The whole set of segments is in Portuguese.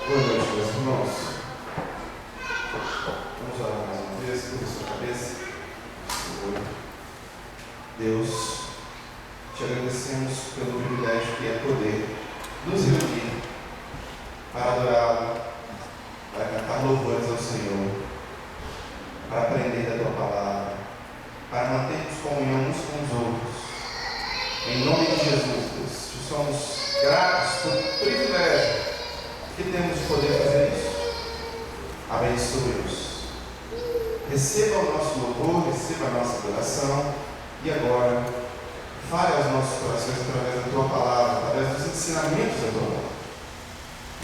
Boa noite, meus irmãos. Vamos orar mais uma vez, curva sua cabeça. Senhor, Deus, te agradecemos pelo privilégio que é poder nos reunir para adorá-lo, para cantar louvores ao Senhor, para aprender da tua palavra, para mantermos comunhão uns com os outros. Em nome de Jesus, Deus, te somos gratos pelo privilégio que temos de poder fazer isso. Abençoe-nos. Receba o nosso louvor, receba a nossa adoração e agora fale aos nossos corações através da tua palavra, através dos ensinamentos da tua palavra.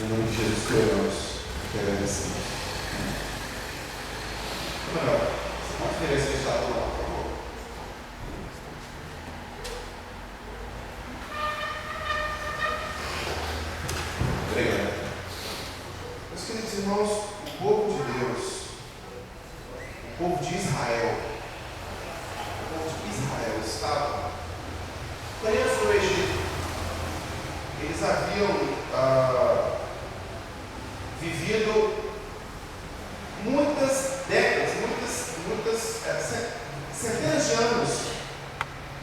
Em nome de Jesus que oramos e que agradecemos. Melhor, você pode vir esse estado lá, por favor? Obrigado. Meus queridos irmãos, o povo de Deus, o povo de Israel, estava preso no Egito. Eles haviam vivido muitas décadas, centenas de anos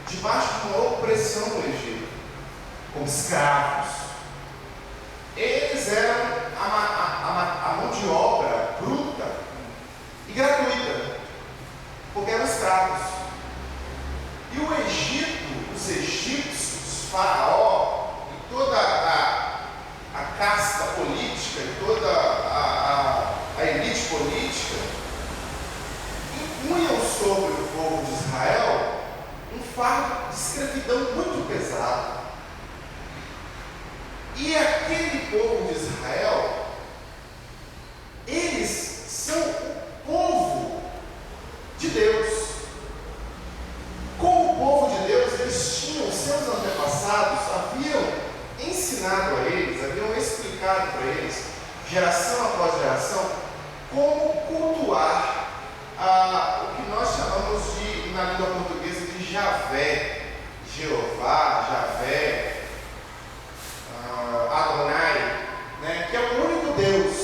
debaixo de uma opressão no Egito, como escravos. Eles eram a mão de obra bruta e gratuita, porque eram escravos. E o Egito, os egípcios, Faraó e toda a casta política e toda a elite política impunham sobre o povo de Israel um fardo de escravidão muito pesado. E aquele povo de Israel, eles são o povo de Deus. Como o povo de Deus, eles tinham, seus antepassados haviam ensinado a eles, haviam explicado para eles, geração após geração, como cultuar o que nós chamamos de, na língua portuguesa, de Javé, Jeová, Javé, Adonai, né, que é o único Deus.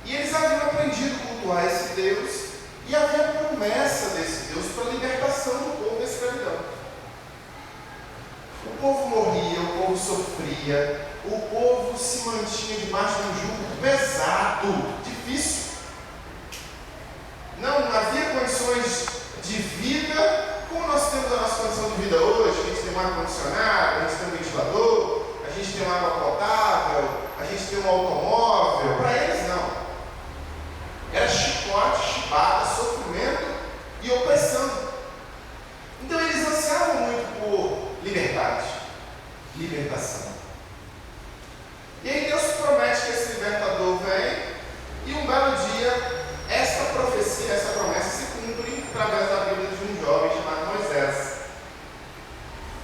E eles haviam aprendido a cultuar esse Deus, e havia promessa desse Deus para a libertação do povo da escravidão. O povo morria, o povo sofria, o povo se mantinha debaixo de um jugo pesado, difícil. Não havia condições de vida como nós temos a nossa condição de vida hoje. A gente tem um ar-condicionado, a gente tem um ventilador, a gente tem uma água potável, a gente tem um automóvel. Para eles não. Era chicote, chibata, sofrimento e opressão. Então eles ansiavam muito por liberdade, libertação. E aí Deus promete que esse libertador vem, e um belo dia esta profecia, essa promessa se cumpre através da vida de um jovem chamado Moisés.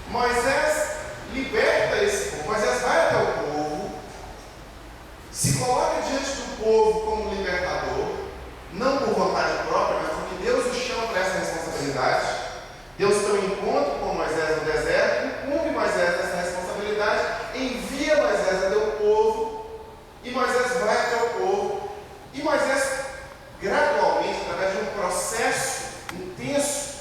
Moisés liberta esse povo. Moisés vai até o povo, se coloca diante do povo como libertador, não por vontade própria, mas porque Deus o chama para essa responsabilidade. Deus tem um encontro com Moisés no deserto, incumbe Moisés dessa responsabilidade, envia Moisés até o povo, e Moisés vai até o povo, e Moisés, gradualmente, através de um processo intenso,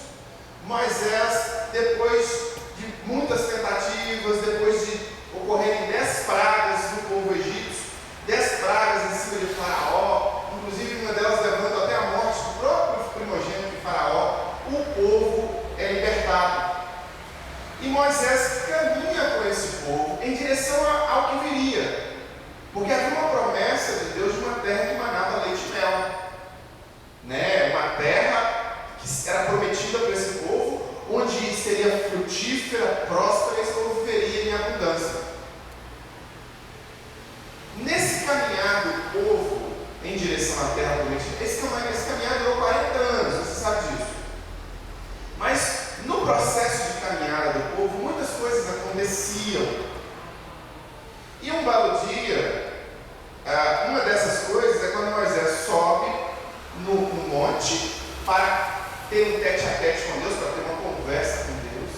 Moisés, depois de muitas tentativas, depois de ocorrerem 10 pragas no povo egípcio, 10 pragas em cima de Faraó, inclusive uma delas levando até a morte do próprio primogênito de Faraó, o povo é libertado. E Moisés caminha com esse povo em direção ao que viria, porque havia uma promessa de Deus de uma terra que manava leite e mel, né? Uma terra que era prometida para esse povo, onde seria frutífera, próspera, e esse povo viveria em abundância. Nesse caminhar do povo em direção à terra prometida, esse caminhar durou 40 anos, você sabe disso. Mas no processo de caminhada do povo, muitas coisas aconteciam. E um belo dia, uma dessas coisas é quando Moisés sobe no monte para ter um tete-a-tete com Deus, para ter uma conversa com Deus.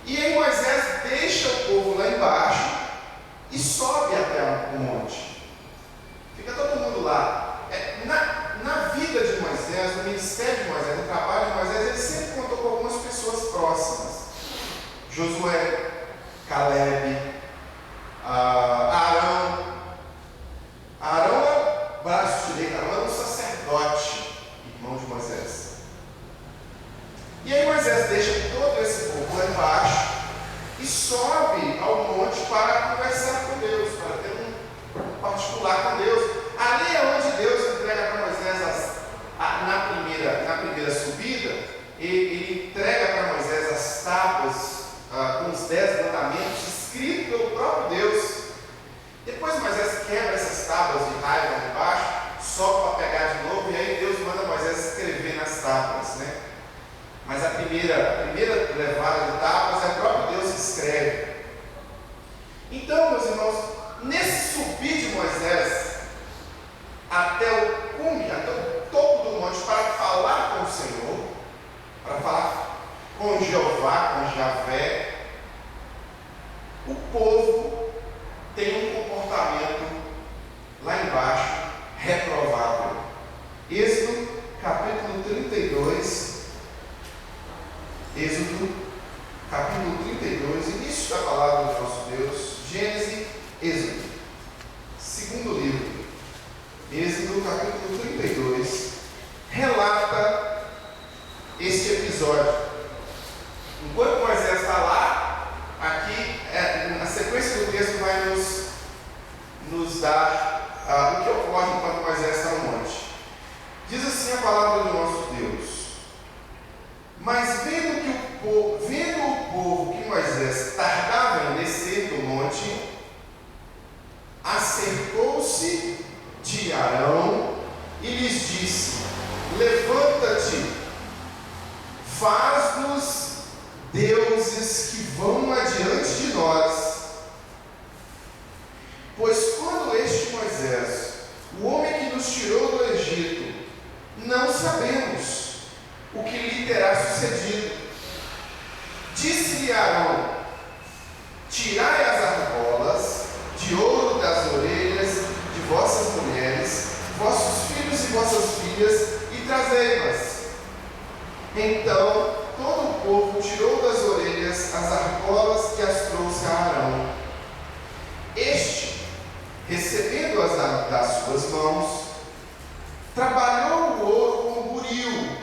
E aí Moisés deixa o povo lá embaixo e sobe até o monte. Fica todo mundo lá. Na vida de Moisés, no ministério de Moisés, no trabalho de Moisés, ele sempre contou com algumas pessoas próximas. Josué, Caleb, Arão. Arão é o braço direito, Arão é um sacerdote, irmão de Moisés. E aí Moisés deixa todo esse povo lá embaixo e sobe ao monte para conversar com Deus, para ter um particular com Deus. Ali é onde Deus entrega para Moisés, na primeira subida, ele entrega para Moisés as tábuas com os 10 mandamentos, escritos pelo próprio Deus. Depois Moisés quebra essas tábuas de raiva lá embaixo, sobe para pegar de novo, e aí Deus manda Moisés escrever nas tábuas, né? Mas a primeira levada de tábuas é o próprio Deus que escreve. Então, meus irmãos, nesse subir de Moisés até o cume, até o topo do monte, para falar com o Senhor, para falar com Jeová, com Javé, o povo tem um comportamento lá embaixo reprovável. Êxodo capítulo 32. Êxodo, capítulo 32, início da palavra do nosso Deus, Gênesis, Êxodo, segundo livro, Êxodo, capítulo 32, relata este episódio. Enquanto Moisés está lá, aqui, na sequência do texto vai nos dar o que ocorre enquanto Moisés está no monte. Diz assim a palavra do nosso Deus: mas vendo o povo que Moisés tardava em descer do monte, acercou-se de Arão e lhes disse: levanta-te, faz-nos deuses que vão adiante de nós. Pois quando este Moisés, o homem que nos tirou do Egito, não sabemos o que lhe terá sucedido. Disse-lhe Arão: tirai as argolas de ouro das orelhas de vossas mulheres, vossos filhos e vossas filhas, e trazei-las. Então todo o povo tirou das orelhas as argolas e as trouxe a Arão. Este, recebendo-as das suas mãos, trabalhou o ouro com buril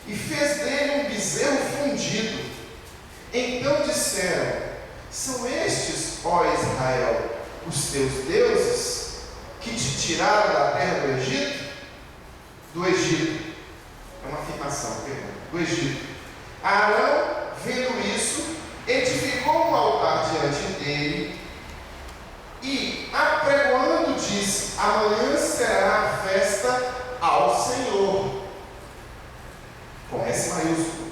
e fez dele um bezerro fundido. Então disseram: são estes, ó Israel, os teus deuses, que te tiraram da terra do Egito? Do Egito. É uma afirmação, perdão. Do Egito. Arão, vendo isso, edificou um altar diante dele e, apregoando, disse: amanhã será a festa ao Senhor. Com S maiúsculo.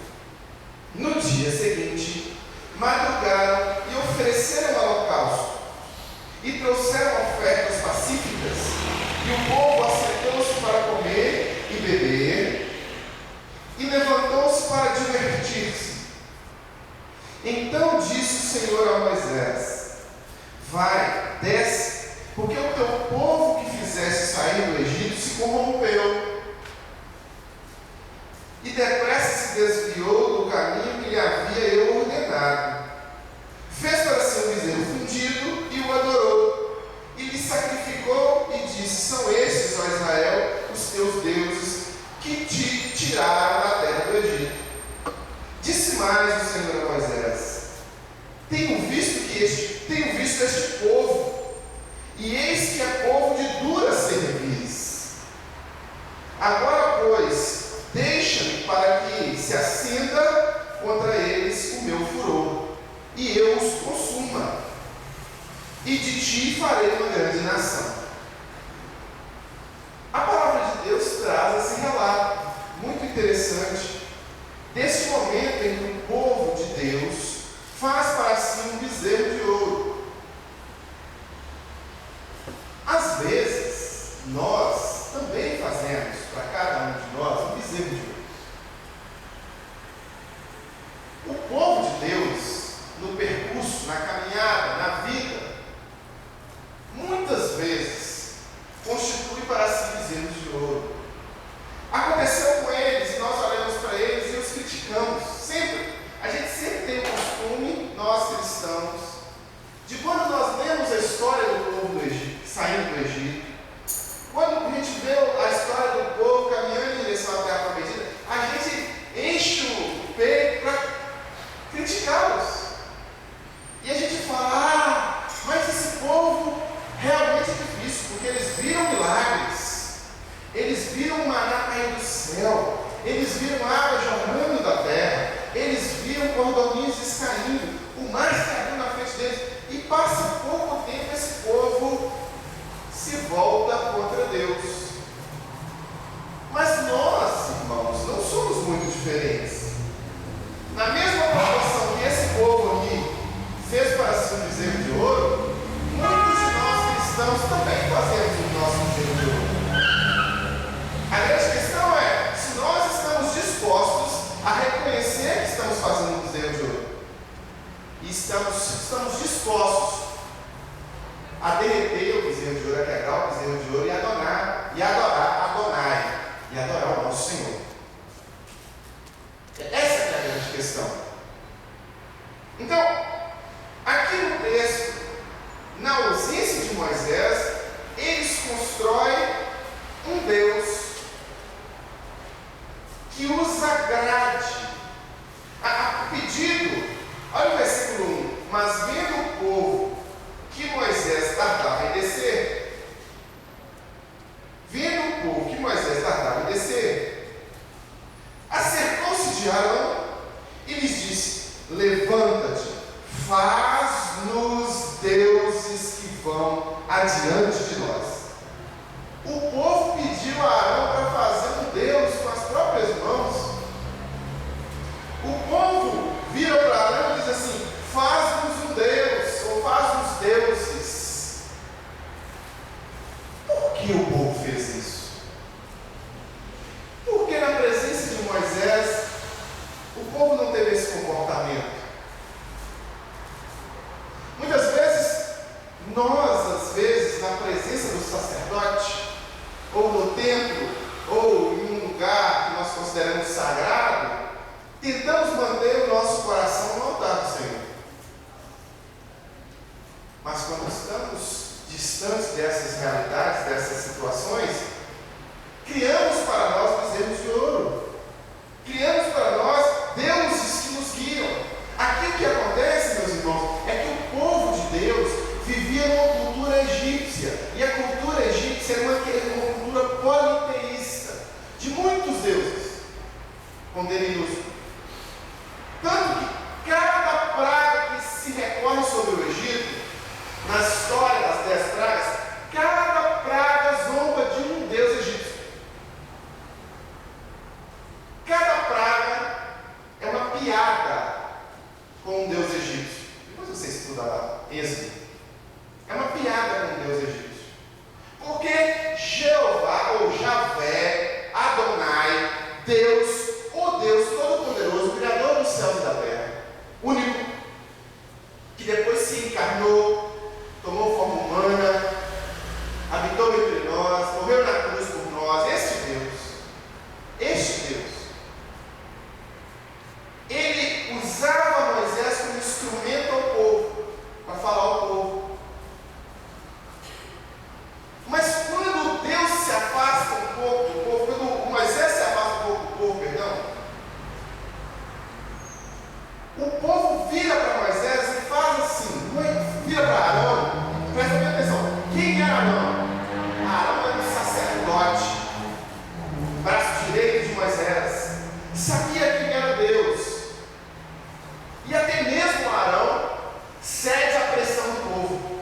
No dia seguinte, madrugaram e ofereceram holocausto, e trouxeram ofertas pacíficas, e o povo assentou-se para comer e beber, e levantou-se para divertir-se. Então disse o Senhor a Moisés: vai, desce, porque o teu povo que fizeste sair do Egito se corrompeu, e depressa se desviou do caminho que lhe havia eu ordenado. Fez para si um bezerro fundido e o adorou, e lhe sacrificou e disse: são estes, ó Israel, os teus deuses, que te tiraram da terra do Egito. Disse mais o Senhor a Moisés: tenho visto este povo, e eis que é povo de dura cerviz. Agora, pois, deixa-me para que se acenda contra eles o meu furor, e eu os consuma, e de ti farei uma grande nação. A palavra de Deus traz esse relato muito interessante desse momento em que o povo de Deus faz para si um bezerro de ouro. Às vezes, nós também fazemos para cada um de nós um bezerro de ouro. O povo de Deus, no percurso, na caminhada, na vida, porque eles viram milagres, eles viram o maná cair do céu, eles viram água jorrando da terra, eles viram cordonizes caindo, o mar se abriu na frente deles, e passa pouco tempo esse povo se volta contra Deus. Mas nós, irmãos, não somos muito diferentes. Na mesma proporção que esse povo aqui fez para si um bezerro de ouro, muitos de nós cristãos também fazemos o nosso bezerro de ouro. A grande questão é se nós estamos dispostos a reconhecer que estamos fazendo um bezerro de ouro. E estamos dispostos a derreter o bezerro de ouro, a quebrar o bezerro de ouro e adorar Adonai, e adorar o nosso Senhor. Essa é a grande questão. Então, aqui no texto, na ausência de Moisés, eles constroem um Deus que os agrade. O pedido, olha o versículo 1: mas vendo o povo que Moisés tardava em descer, acercou-se de Arão e lhes disse: levanta-te, faz-nos deuses que vão adiante de nós. O povo pediu a Arão para fazer um Deus com as próprias mãos. O povo vira para Arão e diz assim: faz-nos um Deus, ou faz-nos deuses. Por que o povo fez isso? Porque na presença de Moisés, o povo não teve esse comportamento. Muitas vezes, nós, na presença do sacerdote, ou no templo, ou em um lugar que nós consideramos sagrado, tentamos manter o nosso coração no altar do Senhor. Mas quando estamos distantes dessas realidades, dessas situações, criamos para nós bezerros de ouro. Criamos para nós deuses que nos guiam. Aqui o que acontece, meus irmãos, é que o povo de Deus vivia numa cultura egípcia. E a cultura egípcia era uma cultura politeísta, de muitos deuses, com D minúsculo. Tanto que cada praga que se recorre sobre o Egito, na história das 10 pragas, cada praga zomba de um deus egípcio. Cada praga é uma piada com um deus egípcio. Depois você estuda lá, Êxodo. É uma piada com um deus egípcio. Porque Jeová, ou Javé, Adonai, Deus, o Deus Todo-Poderoso, Criador dos céus e da terra, único, que depois se encarnou, tomou forma humana, habitou entre nós, morreu na cruz por nós. Este Deus, ele usava Moisés como instrumento ao povo, para falar ao povo. Mas quando Deus se afasta um pouco do povo, quando Moisés se afasta um pouco do povo, o povo vira para Moisés e faz assim, vira para Arão, presta bem atenção. Quem era Arão? Arão era um sacerdote, braço direito de Moisés, sabia quem era Deus. E até mesmo Arão cede à pressão do povo.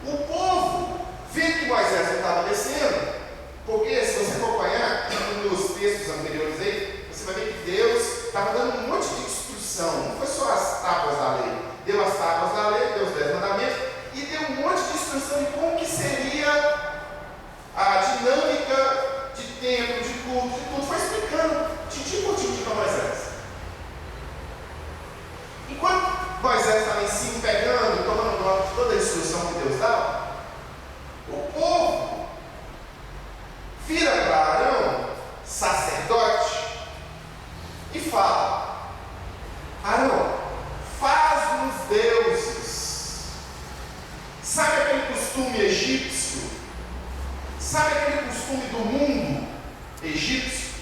O povo, vendo que Moisés não estava descendo, porque se você acompanhar nos textos anteriores aí, você vai ver que Deus estava dando um monte de instrução, não foi só as tábuas da lei. Deu as tábuas da lei, deu os 10 mandamentos, e deu um monte de instrução de como que seria a dinâmica de tempo, de culto, de tudo. Foi explicando tintim por tintim para Moisés. Enquanto Moisés estava em cima, pegando, tomando nota de toda a instrução que Deus dava, o povo vira para Arão, sacerdote, e fala: Arão, faz-nos deuses. Sabe aquele costume egípcio? Sabe aquele costume do mundo egípcio?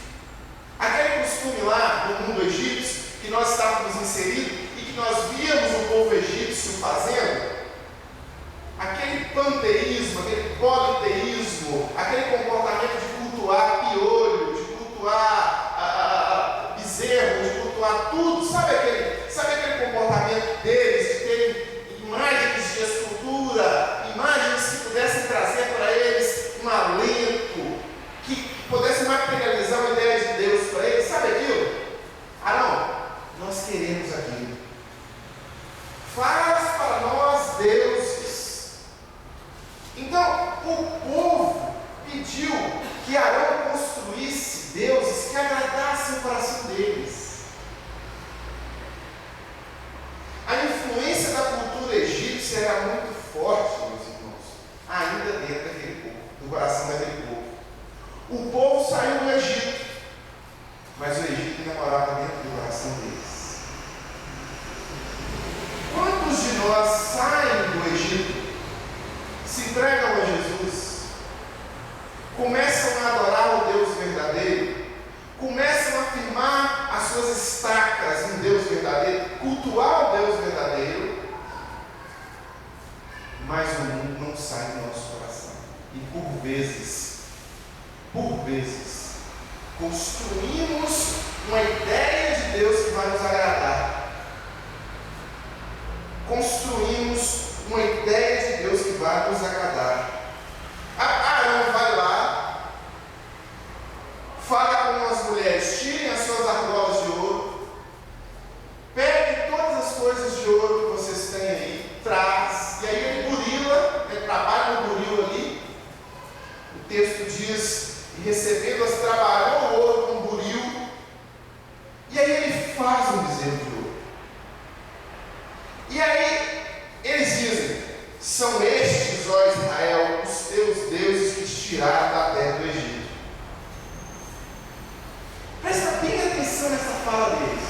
Aquele costume lá do mundo egípcio que nós estávamos inseridos e que nós víamos o povo egípcio fazendo? Aquele panteísmo mas o mundo não sai do nosso coração. E por vezes, construímos uma ideia de Deus que vai nos agradar. Construímos uma ideia de Deus que vai nos agradar. Arão vai lá, fala com as mulheres, tirem as suas argolas de ouro, pegue todas as coisas de ouro que vocês têm aí, traz, e aí ele burila, ele trabalha no buril ali. O texto diz, e recebendo-as, trabalhou o ouro com buril, e aí ele faz um bezerro de ouro. E aí eles dizem, são estes, ó Israel, os teus deuses que te tiraram da terra do Egito. Presta bem atenção nessa fala deles.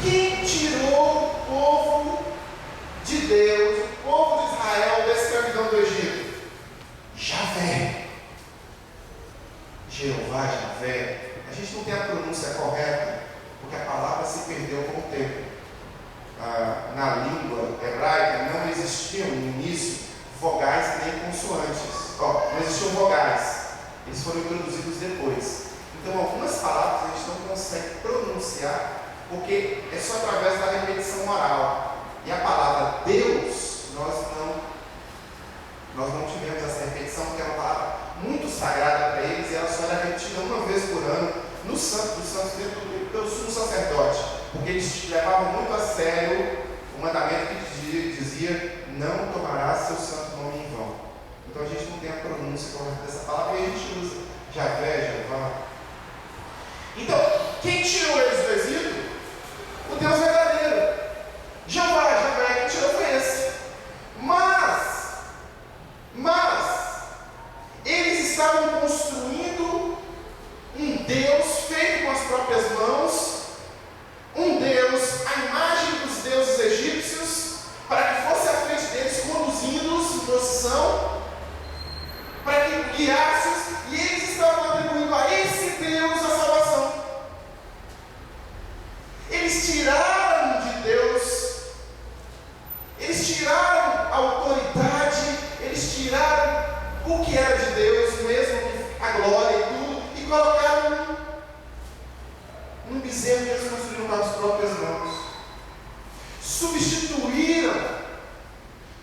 Quem tirou o povo de Deus, o povo de Israel, da escravidão do Egito? Javé. Jeová, Javé. A gente não tem a pronúncia correta, porque a palavra se perdeu com o tempo. Na língua hebraica não existiam no início vogais nem consoantes. Não existiam vogais. Eles foram introduzidos depois. Então algumas palavras a gente não consegue pronunciar porque é só através da repetição oral. E a palavra Deus, nós não tivemos essa repetição porque é uma palavra muito sagrada para eles e ela só era repetida uma vez por ano no Santo dos Santos pelo sumo sacerdote, porque eles levavam muito a sério o mandamento que dizia não tomarás seu santo nome em vão. Então a gente não tem a pronúncia correta dessa palavra e a gente usa Javé, Jeová. Então, quem tirou eles do Egito? O Deus verdadeiro. Javé, quem tirou foi esse. Mas eles estavam construindo um Deus feito com as próprias mãos, um Deus, a imagem dos deuses egípcios, para que fosse à frente deles, conduzindo-os em posição, para que guiasse-os, e eles estavam atribuindo a esse Deus a salvação. Eles tiraram de Deus, eles tiraram a autoridade, eles tiraram o que era de Deus, mesmo a glória e tudo, e colocaram num bezerro que eles construíram com as próprias mãos.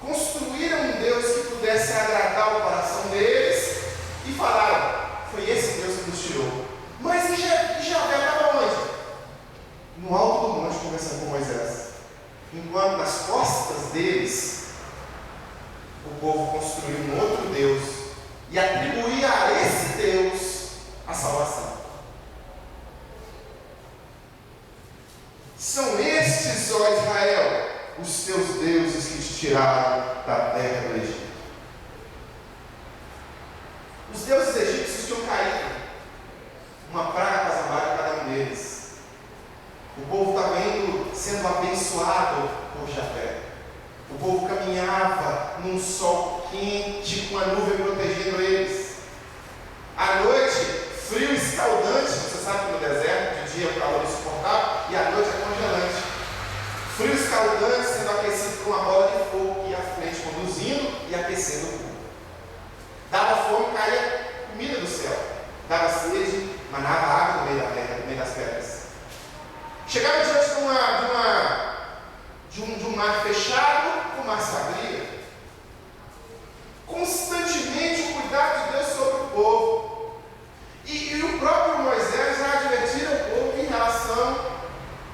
Construíram um Deus que pudesse agradar o coração deles e falaram, foi esse Deus que nos tirou. Mas e Javé estava onde? No alto do monte conversando com Moisés. Enquanto nas costas deles, o povo construiu um outro Deus e atribuía a esse Deus a salvação. São estes, ó Israel, os teus deuses que te tiraram da terra do Egito. Os deuses egípcios tinham caído. Uma praga casamada em cada um deles. O povo estava sendo abençoado por Javé. O povo caminhava num sol quente, com a nuvem protegendo eles. À noite, frio escaldante. Você sabe que no deserto, de dia é o calor insuportável e à noite é congelante. Frio escaldante sendo aquecido por uma bola de fogo que ia à frente, conduzindo e aquecendo o povo. Dava fome, caía comida do céu. Dava sede, manava água no meio da terra, no meio das pedras. Chegava diante de um mar fechado, o mar se abria. Constantemente o cuidado de Deus sobre o povo. E o próprio Moisés já advertia o povo em relação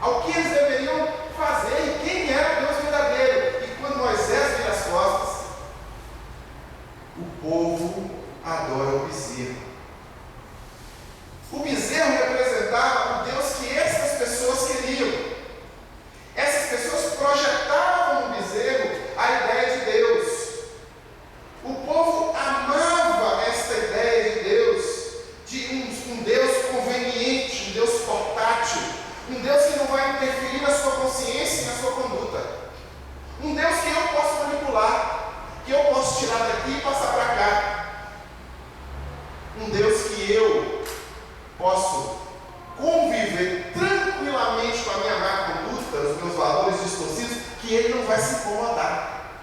ao que eles deveriam fazer e quem era o Deus verdadeiro. E quando Moisés vira as costas, o povo adora o bezerro. O bezerro representava o Deus que essas pessoas queriam. Essas pessoas projetavam no bezerro a ideia incomodar.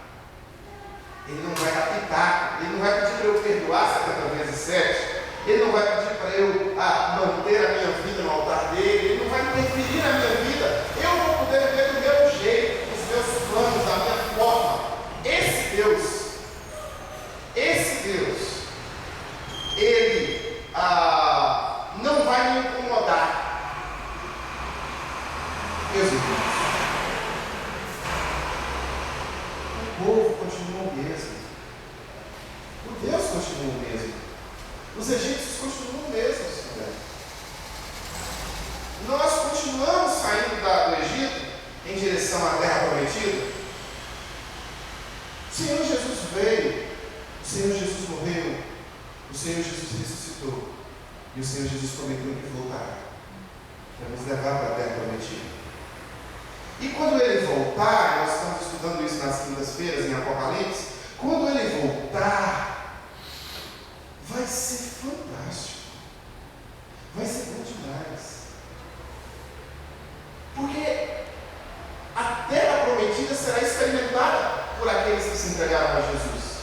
Ele não vai apitar. Ele não vai pedir para eu perdoar 70 vezes 7. Ele não vai pedir para eu manter a minha vida no altar dele. Ele não vai interferir na minha vida. Eu vou poder viver do meu jeito, dos meus planos, da minha forma. Esse Deus, Ele não vai me incomodar. Meus irmãos, o povo continua o mesmo. O Deus continua o mesmo. Os egípcios continuam os mesmos também. Nós continuamos saindo do Egito em direção à terra prometida. O Senhor Jesus veio, o Senhor Jesus morreu, o Senhor Jesus ressuscitou e o Senhor Jesus prometeu que voltará para nos levar para a terra prometida. E quando Ele voltar, nós estamos estudando isso nas quintas-feiras em Apocalipse, quando Ele voltar, vai ser fantástico, vai ser bom demais, porque a terra prometida será experimentada por aqueles que se entregaram a Jesus.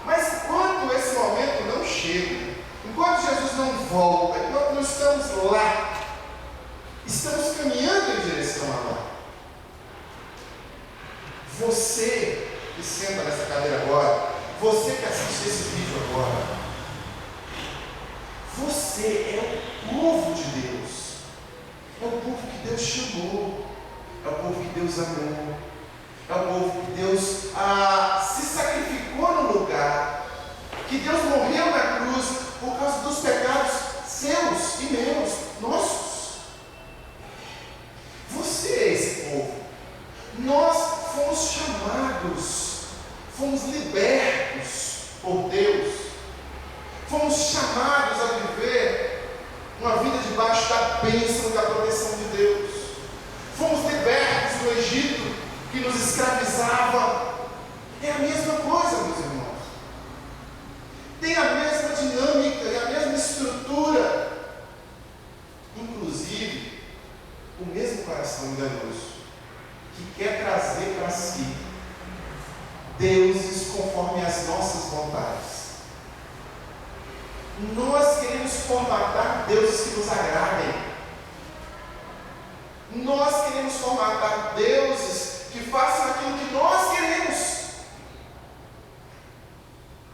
Mas enquanto esse momento não chega, enquanto Jesus não volta, enquanto nós estamos lá, estamos caminhando em direção a lá. Você que senta nessa cadeira agora, você que assiste esse vídeo agora, você é o povo de Deus. É o povo que Deus chamou. É o povo que Deus amou. É o povo que Deus se sacrificou no lugar. Que Deus morreu na cruz por causa dos pecados seus e meus, nossos. Você é esse povo. Nós fomos chamados, fomos libertos por Deus. Fomos chamados a viver uma vida debaixo da bênção e da proteção de Deus. Fomos libertos do Egito, que nos escravizava. É a mesma coisa, meus irmãos. Tem a mesma dinâmica e a mesma estrutura. Inclusive, o mesmo coração enganoso, que quer trazer para si deuses conforme as nossas vontades. Nós queremos formatar deuses que nos agradem. Nós queremos formatar deuses que façam aquilo que nós queremos.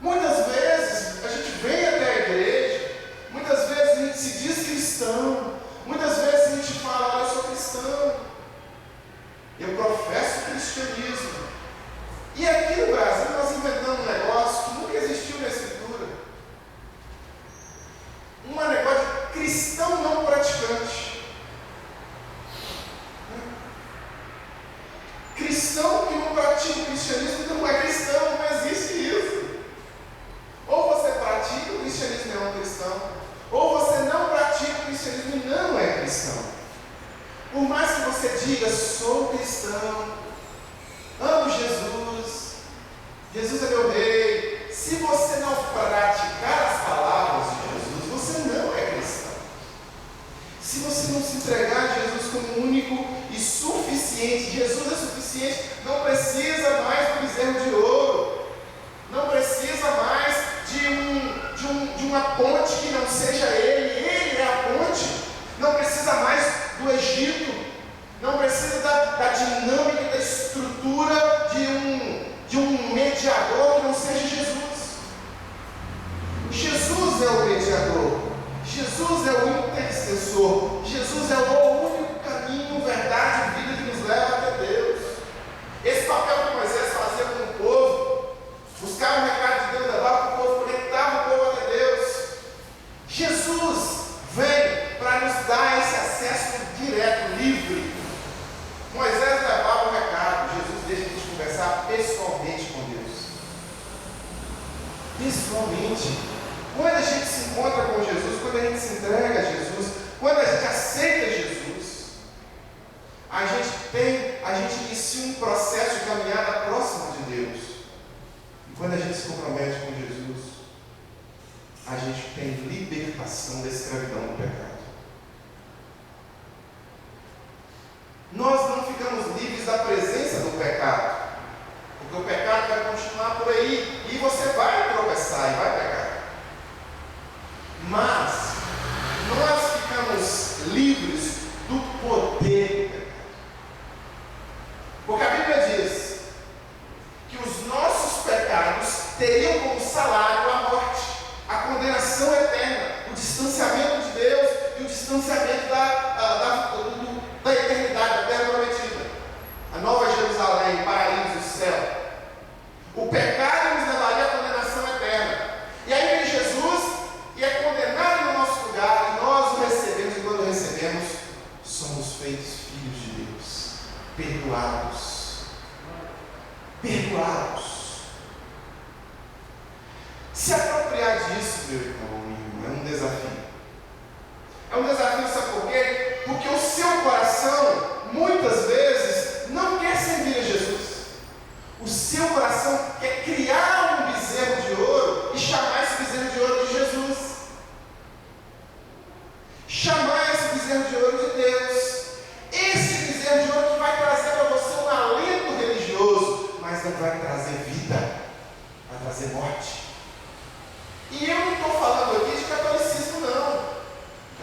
Muitas vezes a gente vem até a igreja, muitas vezes a gente se diz cristão, muitas vezes a gente fala, eu sou cristão, eu professo o cristianismo. E aqui no Brasil nós inventamos um negócio que nunca existiu na Escritura. Um negócio de cristão não praticante. Cristão que não pratica o cristianismo não é cristão, não existe isso. Ou você pratica o cristianismo e é um cristão, ou você não pratica o cristianismo e não é cristão. Por mais que você diga, sou cristão, amo Jesus, Jesus é meu rei, se você não praticar as palavras de Jesus, você não é cristão. Se você não se entregar a Jesus como único e suficiente, Jesus é suficiente, não precisa mais do bezerro de ouro, não precisa mais de uma ponte que não seja Ele é a ponte, não precisa mais do Egito, não precisa da dinâmica e da estrutura de um mediador que não seja Jesus. Jesus é o mediador, Jesus é o intercessor, Jesus é o único caminho, verdade e vida que nos leva até Deus. Esse papel que Moisés fazia com o povo, buscava o recado de Deus, levava para o povo, conectava o povo até Deus. Jesus vem para nos dar esse acesso direto, livre. Moisés levava o recado, Jesus deixa a gente conversar pessoalmente com Deus. Pessoalmente. Quando a gente se encontra com Jesus, quando a gente se entrega a Jesus, quando a gente aceita Jesus, a gente inicia um processo de caminhada próxima de Deus. E quando a gente se compromete com Jesus, a gente tem libertação da escravidão do pecado. Nós não ficamos livres da presença salário, a morte, a condenação eterna, o distanciamento de Deus e o distanciamento da eternidade, da terra prometida. A nova Jerusalém, paraíso, céu. O pecado nos levaria à condenação eterna. E aí vem Jesus e é condenado no nosso lugar, e nós o recebemos, e quando recebemos, somos feitos filhos de Deus, perdoados. Perdoados. Se apropriar disso, meu irmão, minha irmã, é um desafio. É um desafio, sabe por quê? Porque o seu coração, muitas vezes, não quer servir a Jesus. O seu coração quer criar um bezerro de ouro e chamar esse bezerro de ouro de Jesus. Chamar esse bezerro de ouro de Deus. Esse bezerro de ouro que vai trazer para você um alento religioso, mas não vai trazer vida, vai trazer morte. E eu não estou falando aqui de catolicismo, não.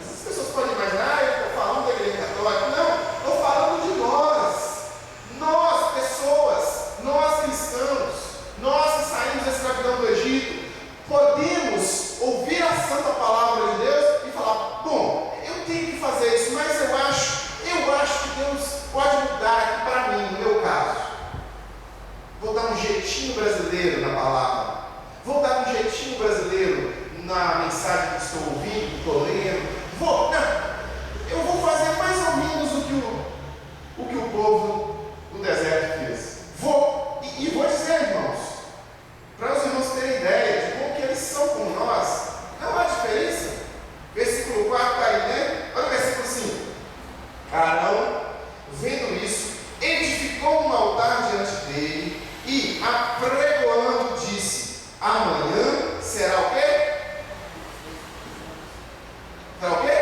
Essas pessoas podem imaginar, eu estou falando da igreja católica. Não, estou falando de nós pessoas, nós cristãos, nós que saímos da escravidão do Egito, podemos ouvir a santa palavra de Deus e falar: bom, eu tenho que fazer isso, mas eu acho que Deus pode mudar aqui para mim, no meu caso. Vou dar um jeitinho brasileiro na palavra. Vou dar um jeitinho brasileiro na mensagem que estou ouvindo, que estou lendo. Eu vou fazer mais ou menos o que o povo do deserto fez. Vou dizer, irmãos, para os irmãos terem ideia de como que eles são com nós, não há diferença. Versículo 4 está aí, né? Olha o versículo 5. Arão, vendo isso, edificou um altar diante dele e, apregoando, disse: amanhã será o quê? Será o quê?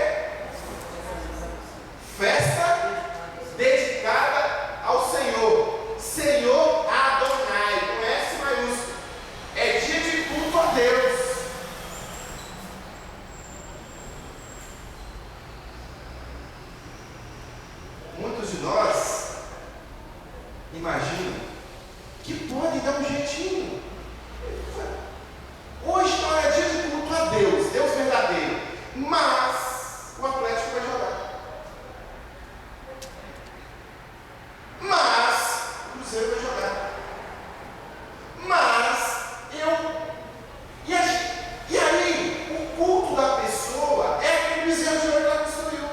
Festa dedicada ao Senhor. Senhor Adonai, com S maiúsculo. É dia de culto a Deus. Muitos de nós imaginam que podem dar um jeitinho. Hoje não é dia de culto a Deus, Deus verdadeiro, mas o Atlético vai jogar, mas o Cruzeiro vai jogar, mas e aí o culto da pessoa é aquele bezerro de ouro que ela construiu.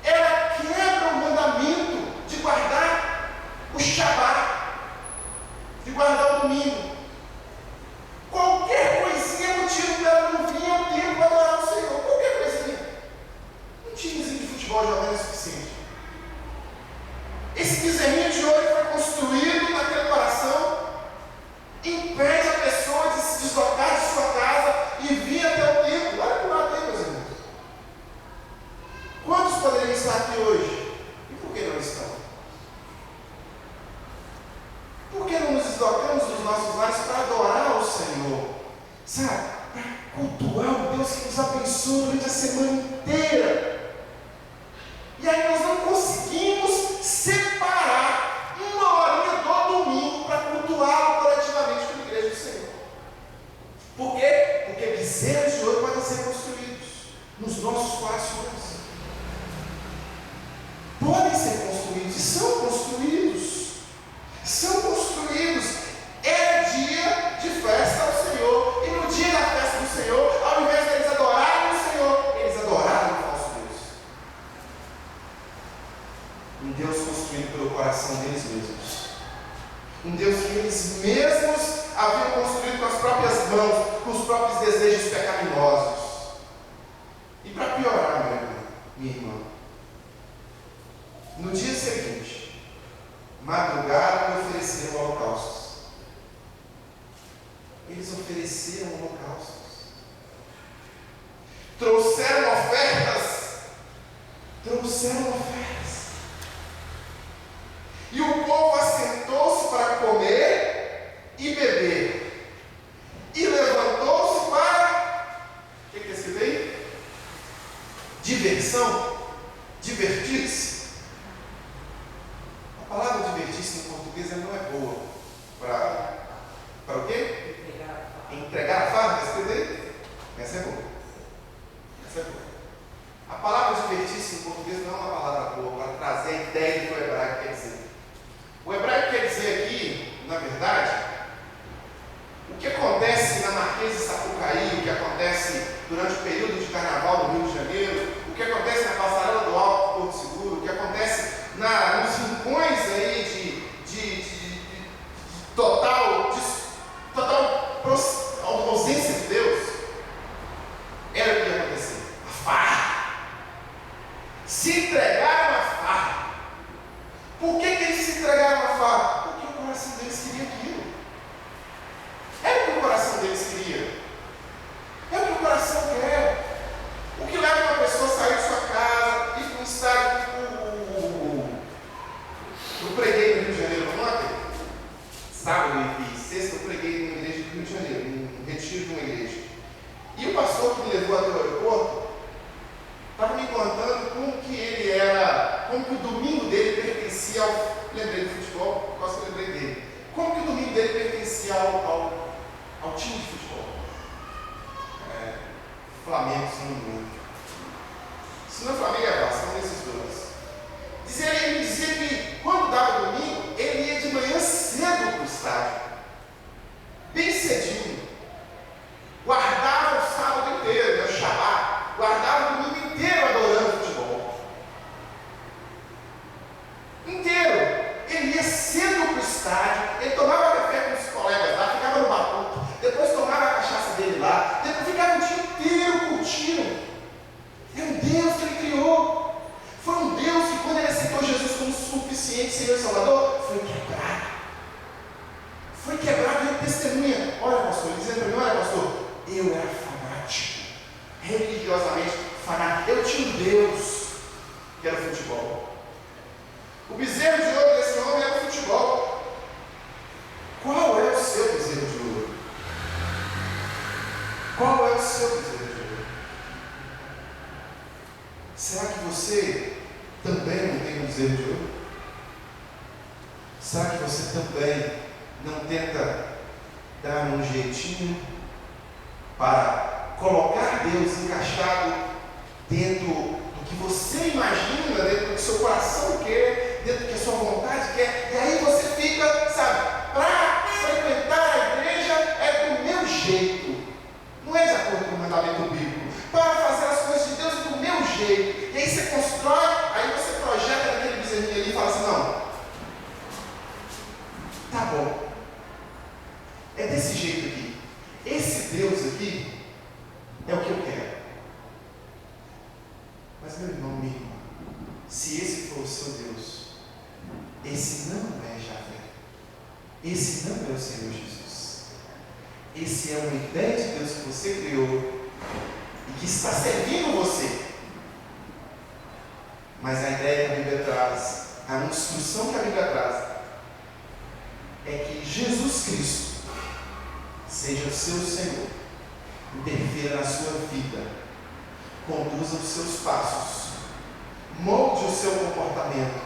Ela quebra o mandamento de guardar o Shabat, de guardar o domingo. Qualquer coisinha é motivo para ela não vir ao templo para adorar o Senhor. Qualquer coisinha. Um timezinho de futebol jogando é suficiente. Esse bezerrinho de ouro que foi construído naquele coração impede a pessoa de se deslocar de sua casa e vir até o templo. Olha para o lado aí, meus irmãos. Quantos poderiam estar aqui hoje? E por que não estão? Por que não nos deslocamos dos nossos lares para adorar o Senhor? Sabe? Para cultuar o Deus que nos abençoa durante a semana inteira. E aí nós não conseguimos separar uma horinha do domingo para cultuar coletivamente como igreja do Senhor. Por quê? Porque bezerros de ouro podem ser construídos nos nossos corações. Podem ser construídos e são construídos. São construídos. É dia de festa ao Senhor. E no dia da festa do Senhor, ao invés de eles adorarem o Senhor, eles adoraram o falso Deus. Um Deus construído pelo coração deles mesmos. Um Deus que eles mesmos haviam construído com as próprias mãos, com os próprios desejos pecaminosos. E para piorar, meu irmão, minha irmã, no dia seguinte, madrugaram e ofereceram holocaustos. Eles ofereceram holocaustos. Trouxeram ofertas. E o povo assentou-se para comer e beber. E levantou-se para... O que está escrito aí? Diversão. Divertir-se. A palavra divertir-se em português não é boa. Para o quê? Entregar futebol, por causa que eu lembrei dele. Como que o domingo dele pertencia ao time de futebol? Flamengo, se não me engano. Se não é Flamengo, é Vasco, são esses dois. Ele me dizia que quando dava domingo, ele ia de manhã cedo para o estádio. Bem cedinho. Guardava o sábado inteiro, o Shabbat. Guardava o domingo inteiro adorando futebol. Inteiro. Ele ia cedo para o estádio. Ele tomava café com os colegas lá, ficava no batuto. Depois tomava a cachaça dele lá. Depois ficava o dia inteiro curtindo. É um Deus que ele criou. Foi um Deus que, quando ele aceitou Jesus como suficiente Senhor e Salvador, foi quebrado. Foi quebrado e ele testemunha. Olha, pastor, ele dizendo para mim: olha, pastor, eu era fanático, religiosamente fanático. Eu tinha um Deus que era o futebol. O bezerro de ouro desse homem era o futebol. Qual é o seu bezerro de ouro? Qual é o seu bezerro de ouro? Será que você também não tem um bezerro de ouro? Será que você também não tenta dar um jeitinho para colocar Deus encaixado dentro do que você imagina, dentro do que seu coração quer, dentro do que a sua vontade quer, e aí você fica, sabe, para frequentar a igreja é do meu jeito, não é de acordo com o mandamento bíblico, para fazer as coisas de Deus é do meu jeito, e aí você constrói, aí você projeta naquele bezerrinho ali e fala assim: não, tá bom, é desse jeito aqui, esse Deus aqui é o que eu quero. Mas, meu irmão, minha irmã, se esse for o seu Deus, esse não é Javé, esse não é o Senhor Jesus, esse é uma ideia de Deus que você criou e que está servindo você. Mas a ideia que a Bíblia traz, a instrução que a Bíblia traz, é que Jesus Cristo seja o seu Senhor, interfira na sua vida, conduza os seus passos, molde o seu comportamento,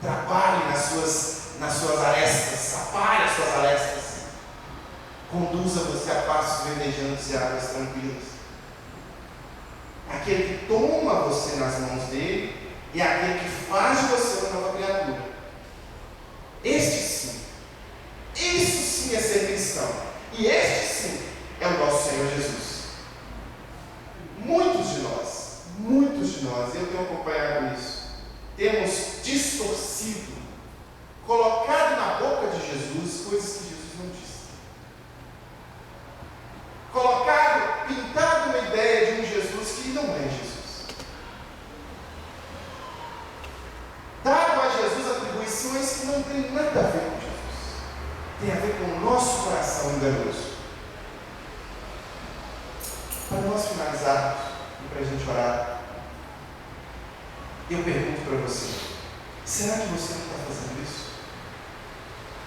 trabalhe nas suas arestas, apare as suas arestas, conduza você a passos verdejantes e águas tranquilas. Aquele que toma você nas mãos dele e aquele que faz de você uma nova criatura. Este sim, isso sim é ser cristão, e este sim é o nosso Senhor Jesus. Muitos de nós, eu tenho acompanhado isso, temos distorcido, colocado na boca de Jesus coisas que Jesus não disse. Colocado, pintado uma ideia de um Jesus que não é Jesus. Dado a Jesus atribuições que não tem nada a ver com Jesus. Tem a ver com o nosso coração enganoso. Para nós finalizarmos e para a gente orar, eu pergunto para você: será que você não está fazendo isso?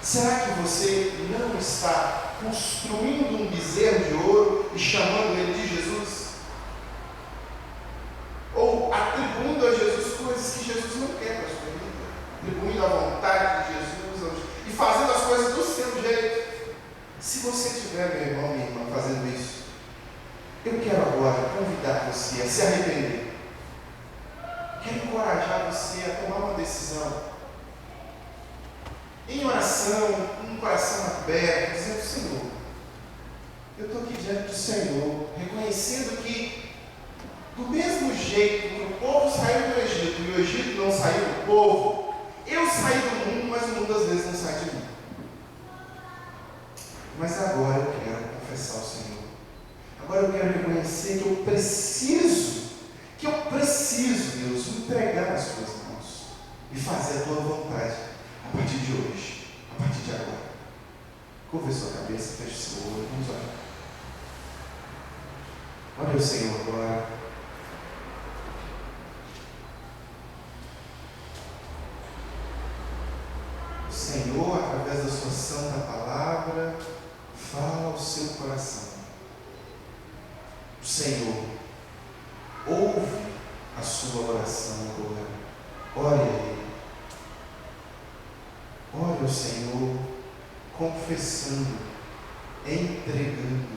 Será que você não está construindo um bezerro de ouro e chamando ele de Jesus? Ou atribuindo a Jesus coisas que Jesus não quer para a sua vida? Atribuindo a vontade de Jesus e fazendo as coisas do seu jeito? Se você estiver, meu irmão, minha irmã, fazendo isso, eu quero agora convidar você a se arrepender. Quero encorajar você a tomar uma decisão. Em oração, com um coração aberto, dizendo: Senhor, eu estou aqui diante do Senhor, reconhecendo que, do mesmo jeito que o povo saiu do Egito e o Egito não saiu do povo, eu saí do mundo, mas o mundo às vezes não sai de mim. Mas agora eu quero confessar ao Senhor. Agora eu quero reconhecer que eu preciso, Deus, entregar nas tuas mãos e fazer a tua vontade a partir de hoje, a partir de agora. Curva a sua cabeça, feche o seu olho, vamos orar. Olha o Senhor agora. O Senhor, através da sua santa palavra, fala ao seu coração. O Senhor ouve a sua oração agora. Ore a Ele. Ore ao Senhor, confessando, entregando.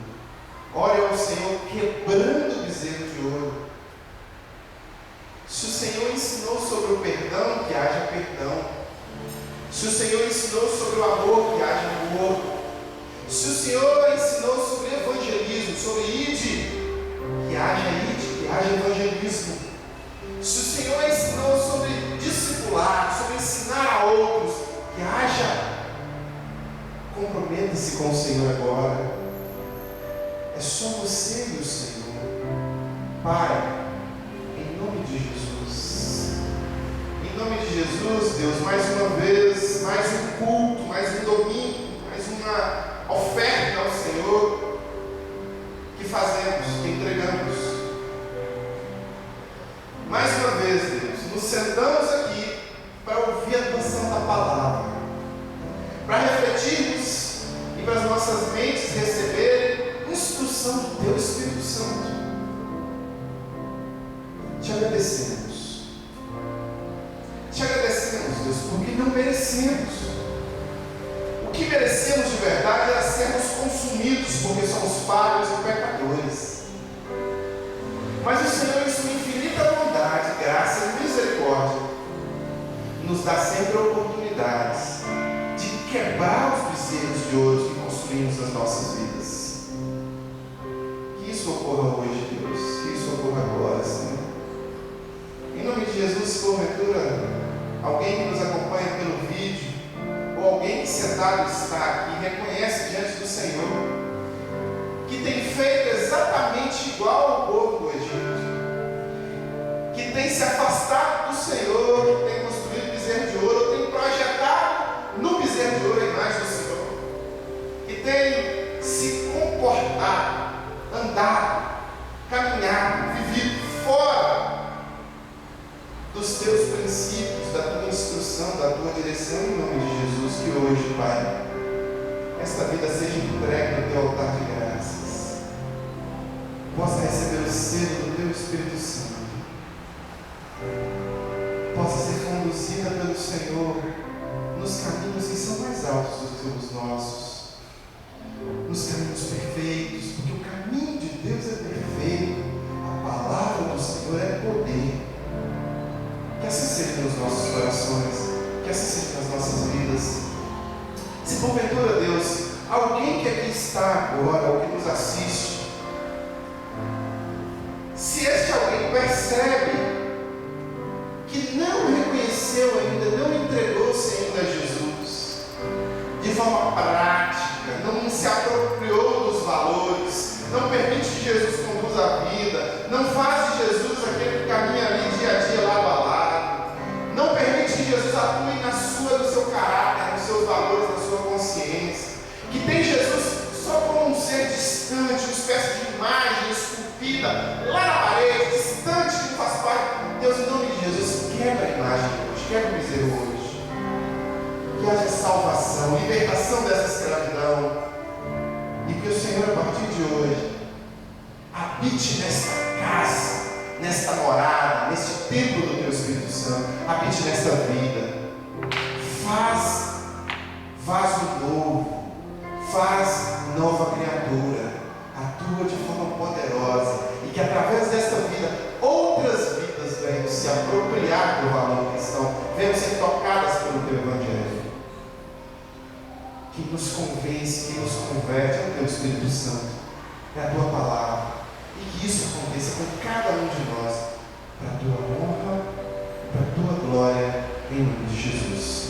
Ore ao Senhor, quebrando o bezerro de ouro. Se o Senhor ensinou sobre o perdão, que haja perdão. Se o Senhor ensinou sobre o amor, que haja amor. Se o Senhor ensinou sobre evangelismo, sobre ide, que haja evangelismo. Se o Senhor ensinou sobre discipular, sobre ensinar a outros, que haja. Comprometa-se com o Senhor agora. É só você e o Senhor. Pai, em nome de Jesus. Em nome de Jesus, Deus, mais uma vez, mais um culto, mais um domingo, mais uma oferta ao Senhor que fazemos, que entregamos. Mais uma vez, Deus, nos sentamos aqui para ouvir a tua santa palavra, para refletirmos e para as nossas mentes receberem instrução do teu Espírito Santo. Te agradecemos. Te agradecemos, Deus, porque não merecemos. O que merecemos de verdade era sermos consumidos, porque somos falhos e pecadores. Mas o Senhor, em sua infinita bondade, graça e misericórdia, nos dá sempre oportunidades de quebrar os bezerros de ouro que construímos nas nossas vidas. Que isso ocorra hoje, Deus. Que isso ocorra agora, Senhor. Em nome de Jesus, se porventura alguém que nos acompanha pelo vídeo, ou alguém que sentado está aqui, reconhece diante do Senhor, que tem feito exatamente igual ao povo do Egito, que tem se afastado do Senhor, que tem construído bezerro de ouro, tem projetado no bezerro de ouro a imagem do Senhor, que tem se comportado, andado, caminhado, vivido fora dos teus princípios, da tua instrução, da tua direção, em nome de Jesus, que hoje, Pai, esta vida seja entregue no teu altar de graças, possa receber o selo do teu Espírito Santo, possa ser conduzida pelo Senhor nos caminhos que são mais altos do que os nossos, nos caminhos perfeitos, porque o caminho de Deus é perfeito, a palavra do Senhor é poder. Que assim seja nos nossos corações, que assim seja nas nossas vidas. Se porventura, Deus, alguém que aqui está agora, ou que nos assiste, se este alguém percebe que não reconheceu ainda, não entregou-se ainda a Jesus, de forma prática, não se apropriou dos valores, não permite que Jesus conduza a vida, não faz de Jesus aquele que caminha ali dia a dia lado a lado, não permite que Jesus atue no seu caráter, nos seus valores, na sua consciência, que tem Jesus só como um ser distante, uma espécie de imagem esculpida lá na parede, distante, que não faz parte. Deus, em nome de Jesus, quebra a imagem hoje, quebra o bezerro hoje, que haja salvação, libertação dessa escravidão, e que o Senhor, a partir de hoje, habite nesta casa, nesta morada, neste templo do teu Espírito Santo, habite nesta vida, faz vaso novo, faz nova criatura, atua de forma poderosa, e que através desta vida, outras vidas venham se apropriar do valor cristão, venham ser tocadas pelo teu Evangelho. Que nos convence, que nos converte ao teu Espírito Santo, é a tua palavra, e que isso aconteça com cada um de nós, para a tua honra, para a tua glória, em nome de Jesus.